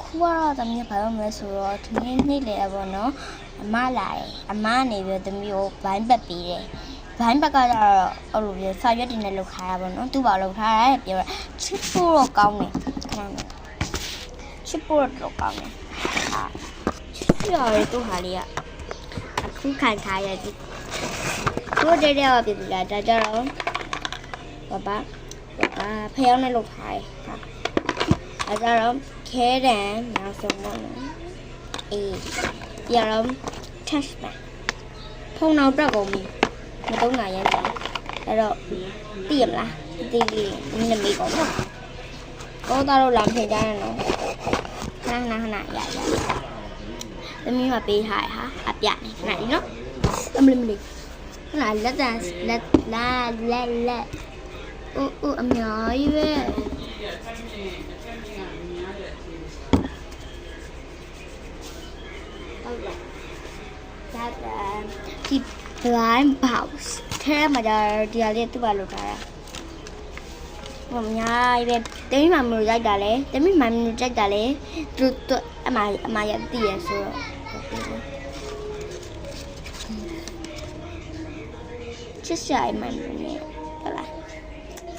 ခုကတော့သမီးဘာလို့မလဲဆိုတော့ဒီနေ့နေ့လေပေါ့နော်အမလာတယ်အမနေပြီးသမီးကိုဘိုင်းပတ်ပေးတယ်ဘိုင်းပတ်ကတော့အဲ့လိုမျိုးစာရွက်တင်နဲ့လုပ်ထားတာပေါ့နော်သူ့ဘာလုပ်ထားတာလဲပြောတော့ချစ်ဖို့တော့ကောင်းတယ်ခဏနဲ့ချစ်ဖို့တော့ကောင်းတယ်အာချစ်ရတယ်သူ့ဟာလေးကအခုခံထားရသည်တို့တဲ့တဲ့ပါပြည်လာဒါကြတော့ဘာဖျောင်းနဲ့လုပ်ထားတယ်ဟာဒါကြတော့ခဲတံနောက်ဆုံးတော့အေးပြန်တော့ touch ပါဖုန်းတော့တက်ကုန်ပြီမတုံးနိုင်ရတယ်အဲ့တော့သိရမလားသိလေးနည်းနည်းမေးကောတော့တော့လာပြင်ကြရနော်ခဏရသမီးမပေးထားရဟာအပြနေခဏလေးနော်အမလေးခဏလက်တန်လက်အိုးအများကြီးပဲဒီ blind box ထဲမှာဒီအလေးသူ့ဘာလုပ်ထားတာဟိုအများကြီးပဲတမီးမှမလို့ရိုက်တာလေတမီးမှမလို့ကြိုက်တာလေသူအမရတည်ရဆိုတော့ချစ်ဆိုင်မှမလို့နေဟုတ်လား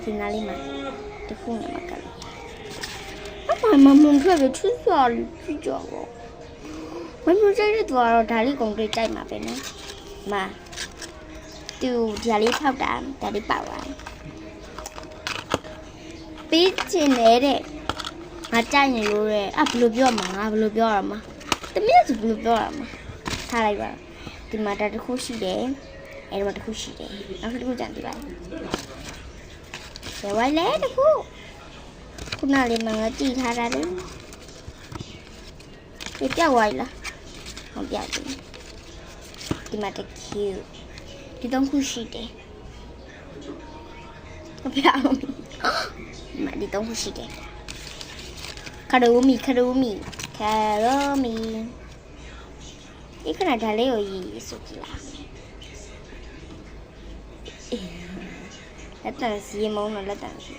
ဒီနားလေးမှာတခုနဲ့မကလေးအမမထွက်ပြီးချစ်စားလို့ကြည့်ကြတော့မမကြိုက်တဲ့သူကတော့ဒါလေးကုန်တွေ့ကြိုက်မှာပဲနော်မသူဒီလေးဖောက်တာဒါလေးပေါက်သွားပေးချင်တဲ့ငါကြိုက်နေလို့တဲ့ဘယ်လိုပြောမှာငါဘယ်လိုပြောရမှာတမီးကဘယ်လိုပြောရမှာထားလိုက်ပါဒီမှာတစ်ခုရှိတယ်အဲ့မှာတစ်ခုရှိတယ်နောက်တစ်ခုကြံပြလိုက်ရဝိုင်းလေတစ်ခုခုနလေးမှငါကြည့်ထားတာလေဒီပြောက်ဝိုင်းလားဟောပြောက်တယ်ဒီမှာတစ်ခုဒီတော့ခုရှိတယ်ပြောက်မဒီတော့ခုရှိတယ်ခရိုမီဒီခဏဒါလေးကိုရေးဆိုကြည့်လားလက်တန်စီမုန်းတော့လက်တန်စီ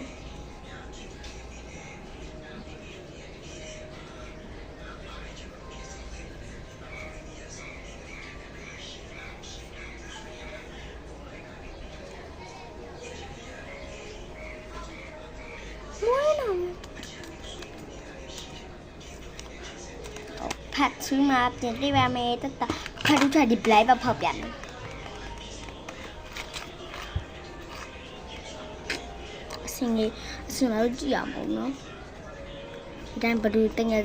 ผัดซื้อมาเปลี่ยนได้แบบเมย์ตั้งแต่ใครรู้จักดิบไลฟ์แบบพอเปลี่ยนสิ่งนี้เราจีบผมเนาะได้ไปดูตั้งแต่